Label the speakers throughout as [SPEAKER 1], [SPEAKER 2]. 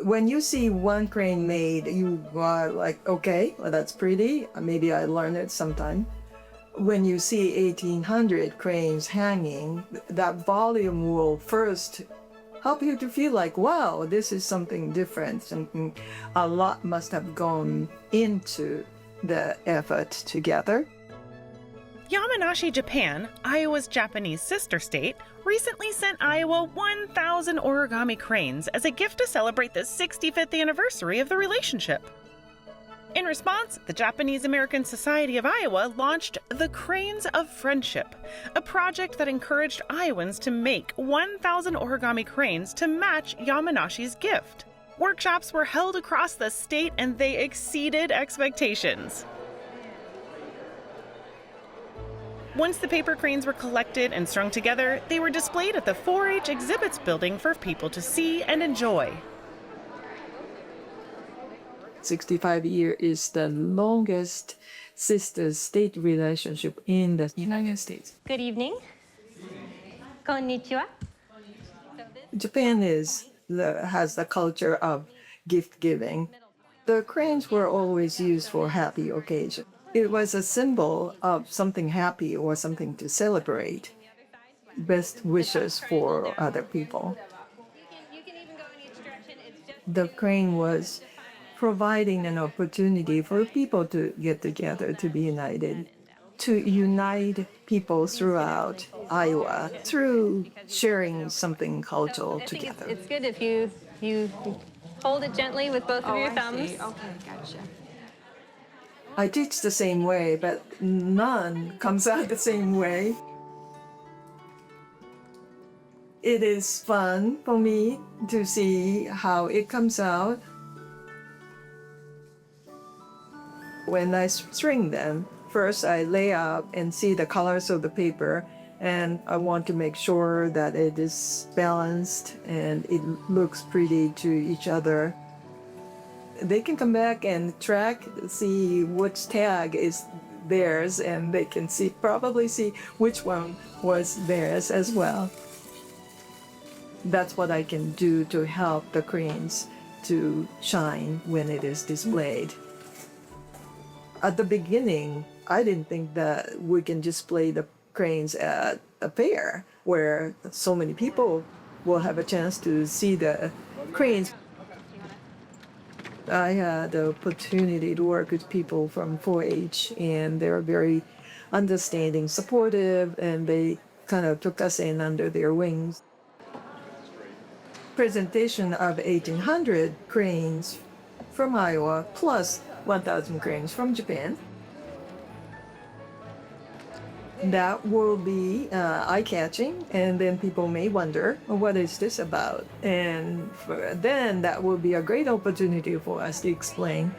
[SPEAKER 1] When you see one crane made, you are like, okay, well, that's pretty. Maybe I learn it sometime. When you see 1800 cranes hanging, that volume will first help you to feel like, wow, this is something different. Something a lot must have gone into the effort together.
[SPEAKER 2] Yamanashi, Japan, Iowa's Japanese sister state, recently sent Iowa 1,000 origami cranes as a gift to celebrate the 65th anniversary of the relationship. In response, the Japanese American Society of Iowa launched the Cranes of Friendship, a project that encouraged Iowans to make 1,000 origami cranes to match Yamanashi's gift. Workshops were held across the state and they exceeded expectations. Once the paper cranes were collected and strung together, they were displayed at the 4-H exhibits building for people to see and enjoy.
[SPEAKER 1] 65 years is the longest sister-state relationship in the United States.
[SPEAKER 3] Good evening. Konnichiwa.
[SPEAKER 1] Japan has the culture of gift giving. The cranes were always used for happy occasions. It was a symbol of something happy or something to celebrate. Best wishes for other people. The crane was providing an opportunity for people to get together, to be united, to unite people throughout Iowa through sharing something cultural together.
[SPEAKER 3] It's good if you hold it gently with both of your thumbs.
[SPEAKER 4] Okay, gotcha.
[SPEAKER 1] I teach the same way, but none comes out the same way. It is fun for me to see how it comes out. When I string them, first I lay out and see the colors of the paper, and I want to make sure that it is balanced and it looks pretty to each other. They can come back and track, see which tag is theirs, and they can probably see which one was theirs as well. That's what I can do to help the cranes to shine when it is displayed. At the beginning, I didn't think that we can display the cranes at a fair where so many people will have a chance to see the cranes. I had the opportunity to work with people from 4-H, and they were very understanding, supportive, and they kind of took us in under their wings. Presentation of 1,800 cranes from Iowa plus 1,000 cranes from Japan. That will be eye-catching, and then people may wonder, well, what is this about? And then that will be a great opportunity for us to explain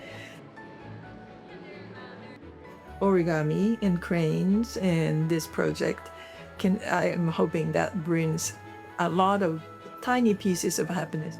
[SPEAKER 1] origami and cranes, and this project I am hoping that brings a lot of tiny pieces of happiness.